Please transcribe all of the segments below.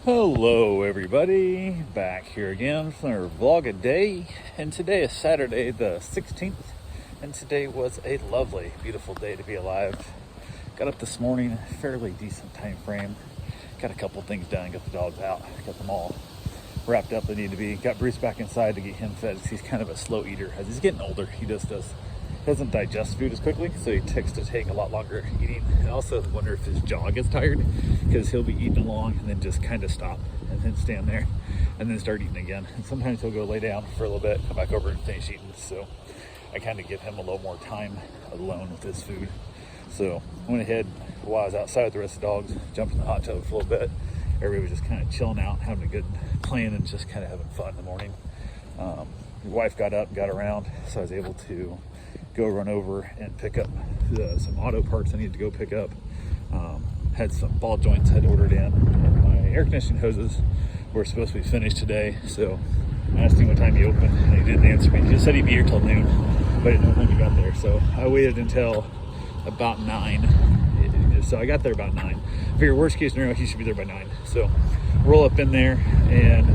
Hello everybody, back here again for our vlog a day, and today is Saturday the 16th, and today was a lovely, beautiful day to be alive. Got up this morning, fairly decent time frame, got a couple things done, got the dogs out, got them all wrapped up they need to be, got Bruce back inside to get him fed. He's kind of a slow eater. As he's getting older, he doesn't digest food as quickly, so he tends to take a lot longer eating. I also wonder if his jaw gets tired, because he'll be eating along and then just kind of stop and then stand there and then start eating again. And sometimes he'll go lay down for a little bit, come back over and finish eating. So I kind of give him a little more time alone with his food. So I went ahead while I was outside with the rest of the dogs, jumped in the hot tub for a little bit. Everybody was just kind of chilling out, having a good playing and just kind of having fun in the morning. My wife got up, got around, so I was able to go run over and pick up some auto parts I needed to go pick up. Had some ball joints I'd ordered in, and my air conditioning hoses were supposed to be finished today, so I asked him what time he opened, and he didn't answer me. He just said he'd be here till noon, but I didn't know when he got there, so I waited until about 9. So I got there about 9. I figure worst case scenario, he should be there by 9. So roll up in there, and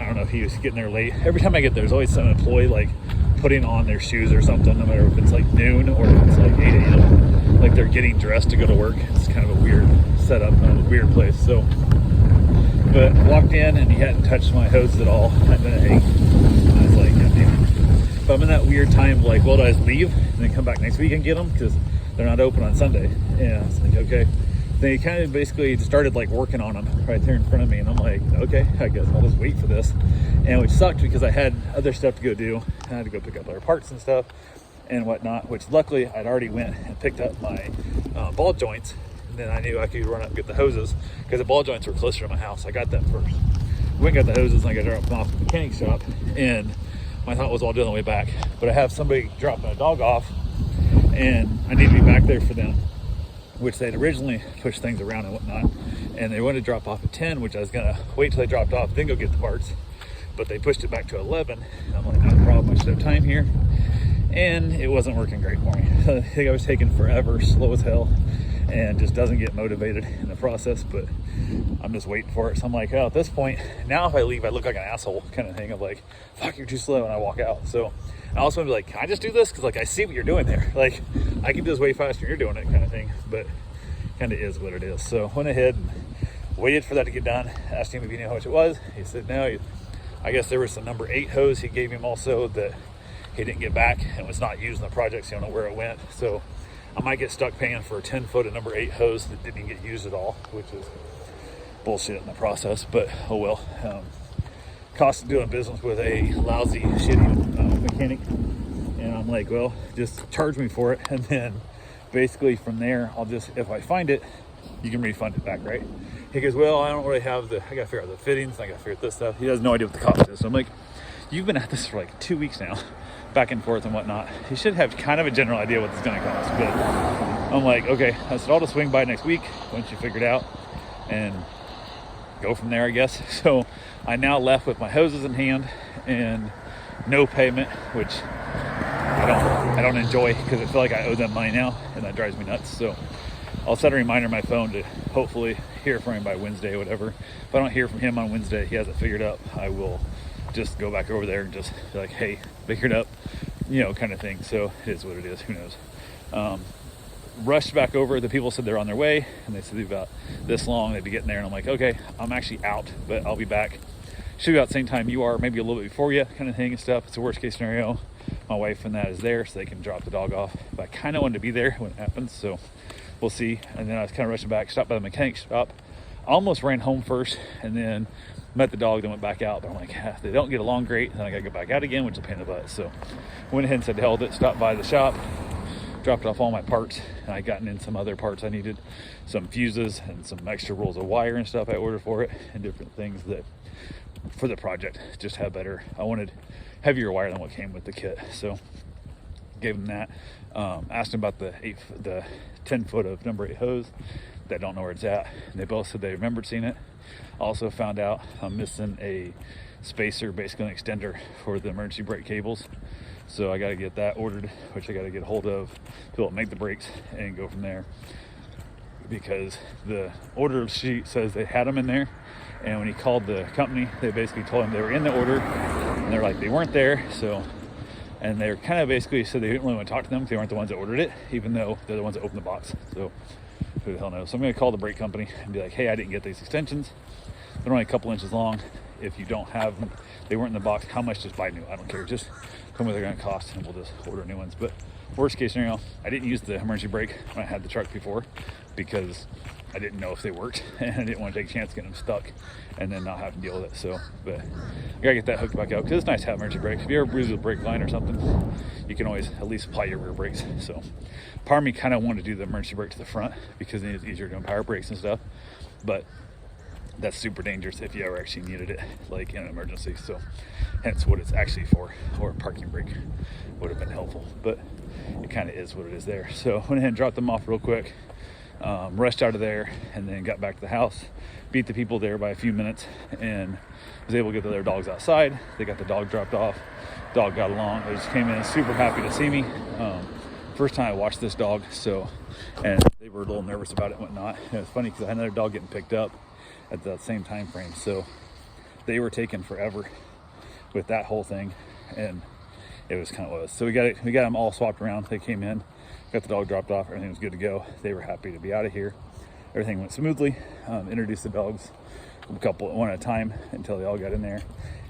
I don't know, he was getting there late. Every time I get there, there's always some employee like putting on their shoes or something, no matter if it's like noon or if it's like 8 a.m. Like they're getting dressed to go to work. It's kind of a weird setup, a weird place. So, but walked in and he hadn't touched my hoses at all. I'd been a hey. I was like, God damn it. But I'm in that weird time, like, well, do I just leave and then come back next week and get them? Because they're not open on Sunday. And I was like, okay. They kind of basically started like working on them right there in front of me, and I'm like, okay, I guess I'll just wait for this. And which sucked because I had other stuff to go do. I had to go pick up other parts and stuff and whatnot, which luckily I'd already went and picked up my ball joints, and then I knew I could run up and get the hoses because the ball joints were closer to my house. I got that first. Went and got the hoses, and I got to drop them off at the mechanic shop, and my thought was, I'll do it on the way back. But I have somebody dropping a dog off, and I need to be back there for them, which they'd originally pushed things around and whatnot, and they wanted to drop off at 10, which I was gonna wait till they dropped off, then go get the parts, but they pushed it back to 11, and I'm like, not a problem, I should have time here, and it wasn't working great for me. I think I was taking forever, slow as hell, and just doesn't get motivated in the process, but I'm just waiting for it. So I'm like, oh, at this point, now if I leave, I look like an asshole kind of thing of like, fuck, you're too slow, and I walk out. So I also want to be like, can I just do this? Because like I see what you're doing there. Like I can do this way faster than you're doing it kind of thing, but kind of is what it is. So went ahead and waited for that to get done. Asked him if he knew how much it was. He said no. I guess there was some number 8 hose he gave him also that he didn't get back and was not used in the project, so I don't know where it went. So I might get stuck paying for a 10-foot of number 8 hose that didn't get used at all, which is bullshit in the process, but oh well. Cost of doing business with a lousy, shitty mechanic, and I'm like, well, just charge me for it, and then basically from there, I'll just, if I find it, you can refund it back, right? He goes, well, I don't really have I gotta figure out the fittings, I gotta figure out this stuff. He has no idea what the cost is. So I'm like, you've been at this for like 2 weeks now, back and forth and whatnot. You should have kind of a general idea what it's gonna cost. But I'm like, okay, I said, I'll just swing by next week once you figure it out and go from there, I guess. So I now left with my hoses in hand and no payment, which I don't enjoy because I feel like I owe them money now, and that drives me nuts. So I'll set a reminder on my phone to hopefully hear from him by Wednesday or whatever. If I don't hear from him on Wednesday, he hasn't figured out, I will just go back over there and just be like, hey, figured up, kind of thing. So it is what it is. Who knows? Rushed back over. The people said they're on their way, and they said they'd be about this long, they'd be getting there, and I'm like, okay, I'm actually out, but I'll be back. Should be out the same time you are, maybe a little bit before you, kind of thing and stuff. It's a worst case scenario. My wife and that is there, so they can drop the dog off, but I kind of wanted to be there when it happens, so we'll see. And then I was kind of rushing back, stopped by the mechanic shop, almost ran home first, and then met the dog, then went back out. But I'm like, if they don't get along great, then I gotta go back out again, which is a pain in the butt. So went ahead and said held it, stopped by the shop, dropped off all my parts, and I gotten in some other parts I needed, some fuses and some extra rolls of wire and stuff I ordered for it, and different things that for the project just have better. I wanted heavier wire than what came with the kit, so gave them that. Asked them about the 10-foot of number 8 hose. They don't know where it's at. And they both said they remembered seeing it. Also found out I'm missing a spacer, basically an extender for the emergency brake cables. So I got to get that ordered, which I got to get a hold of to make the brakes and go from there. because the order sheet says they had them in there, and when he called the company, they basically told him they were in the order, and they're like they weren't there. So, and they're kind of basically said they didn't really want to talk to them because they weren't the ones that ordered it, even though they're the ones that opened the box. So who the hell knows? So I'm going to call the brake company and be like, hey, I didn't get these extensions. They're only a couple inches long. If you don't have them, they weren't in the box, how much? Just buy new. I don't care. Just tell me what they're going to cost, and we'll just order new ones. But worst case scenario, I didn't use the emergency brake when I had the truck before because I didn't know if they worked, and I didn't want to take a chance getting them stuck and then not have to deal with it. So, but I gotta get that hooked back out because it's nice to have emergency brakes. If you ever bruise a brake line or something, you can always at least apply your rear brakes. So, part of me kind of wanted to do the emergency brake to the front because then it's easier doing power brakes and stuff. But that's super dangerous if you ever actually needed it, like in an emergency. So, hence what it's actually for. Or a parking brake would have been helpful, but it kind of is what it is there. So, went ahead and dropped them off real quick. Rushed out of there and then got back to the house, beat the people there by a few minutes, and was able to get their dogs outside. They got the dog dropped off. Dog got along. They just came in super happy to see me. First time I watched this dog, so, and they were a little nervous about it and whatnot. And it was funny because I had another dog getting picked up at that same time frame, so they were taking forever with that whole thing, and it was kind of what it was. So we got them all swapped around. They came in, got the dog dropped off, everything was good to go. They were happy to be out of here. Everything went smoothly. Introduced the dogs one at a time until they all got in there.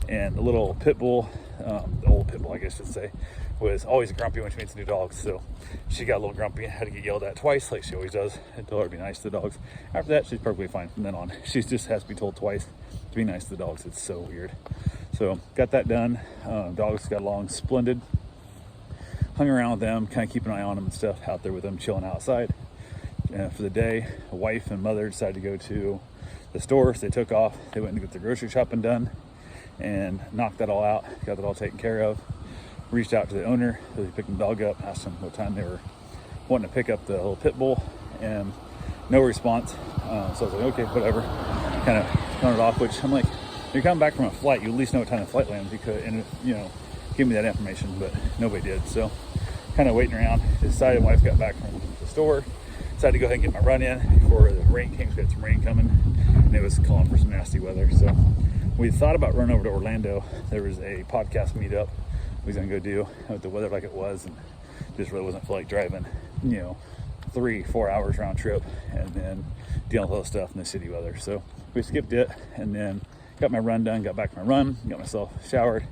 And the little pit bull, the old pit bull I guess I should say, was always grumpy when she meets new dogs. So she got a little grumpy and had to get yelled at twice like she always does and told her to be nice to the dogs. After that, she's perfectly fine from then on. She just has to be told twice to be nice to the dogs. It's so weird. So got that done. Dogs got along splendid. Hung around with them, kind of keeping an eye on them and stuff, out there with them, chilling outside. For the day, a wife and mother decided to go to the store, so they took off. They went and get their grocery shopping done and knocked that all out, got that all taken care of. Reached out to the owner, so they picked the dog up, asked them what time they were wanting to pick up the little pit bull, and no response. So I was like, okay, whatever. Kind of turned it off, which I'm like, you're coming back from a flight, you at least know what time the flight lands, because, and give me that information, but nobody did. So kind of waiting around. Decided wife got back from the store, decided to go ahead and get my run in before the rain came. We had some rain coming and it was calling for some nasty weather. So we thought about running over to Orlando. There was a podcast meetup we was gonna go do with the weather like it was, and just really wasn't feel like driving 3-4 hours round trip and then dealing with all the stuff in the city weather. So we skipped it and then got my run done, got back from my run, got myself showered.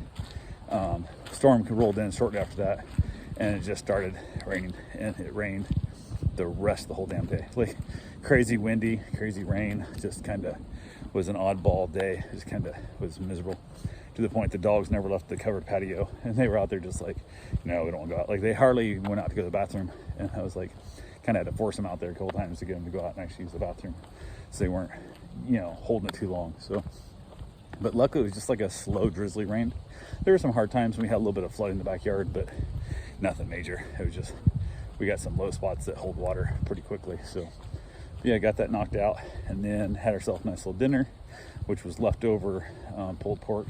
Storm rolled in shortly after that, and it just started raining, and it rained the rest of the whole damn day. Like crazy windy, crazy rain. Just kind of was an oddball day. Just kind of was miserable to the point the dogs never left the covered patio, and they were out there just like, no, we don't want to go out. Like they hardly went out to go to the bathroom, and I was like, kind of had to force them out there a couple times to get them to go out and actually use the bathroom, so they weren't, holding it too long. So, but luckily it was just like a slow drizzly rain. There were some hard times when we had a little bit of flooding in the backyard, but nothing major. It was just, we got some low spots that hold water pretty quickly. So yeah, got that knocked out, and then had ourselves a nice little dinner, which was leftover pulled pork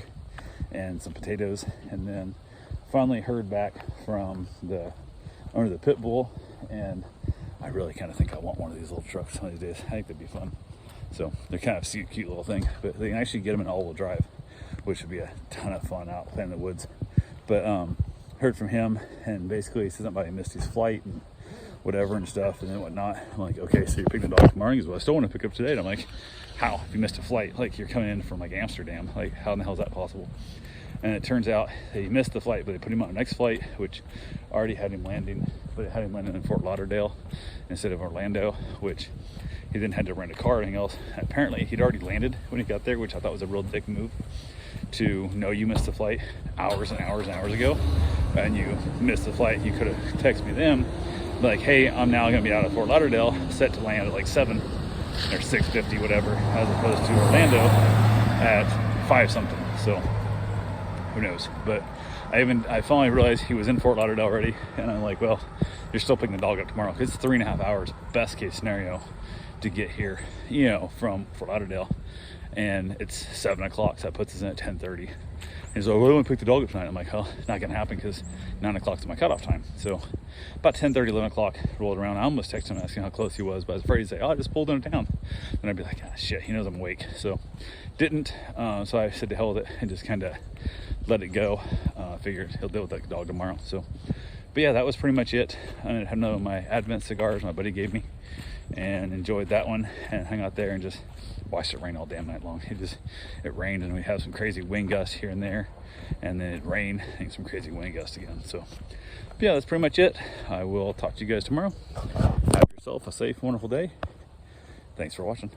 and some potatoes. And then finally heard back from the owner of the pit bull, and I really kind of think I want one of these little trucks one of these days. I think that'd be fun. So they're kind of cute little thing, but they can actually get them in all-wheel drive, which would be a ton of fun out playing in the woods. But heard from him, and basically he said somebody missed his flight and whatever and stuff and then whatnot. I'm like, okay, so you're picking the dog tomorrow? He goes, well, I still want to pick up today. And I'm like, how? If you missed a flight, like you're coming in from like Amsterdam, like how in the hell is that possible? And it turns out that he missed the flight, but they put him on the next flight, which already had him landing, but it had him landing in Fort Lauderdale instead of Orlando, which he then had to rent a car or anything else. And apparently he'd already landed when he got there, which I thought was a real dick move, to know you missed the flight hours and hours and hours ago, and you missed the flight. You could have texted me them like, hey, I'm now gonna be out of Fort Lauderdale, set to land at like 7 or 6:50, whatever, as opposed to Orlando at 5 something. So who knows? But I finally realized he was in Fort Lauderdale already, and I'm like, well, you're still picking the dog up tomorrow, because it's 3.5 hours, best case scenario, to get here, you know, from Fort Lauderdale, and it's 7 o'clock, so that puts us in at 10:30. He's like, well, I want to pick the dog up tonight. I'm like, oh, not gonna happen because 9 o'clock is my cutoff time. So about 10:30, 11 o'clock rolled around. I almost texted him asking how close he was, but I was afraid he'd say, oh, I just pulled into town. And I'd be like, ah, shit, he knows I'm awake. So didn't. So I said to hell with it and just kind of let it go. Figured he'll deal with that dog tomorrow. So, but yeah, that was pretty much it. I had another of my Advent cigars my buddy gave me, and enjoyed that one, and hung out there and just watched it rain all damn night long. It rained, and we had some crazy wind gusts here and there, and then it rained and some crazy wind gusts again. So but yeah, that's pretty much it. I will talk to you guys tomorrow. Have yourself a safe, wonderful day. Thanks for watching.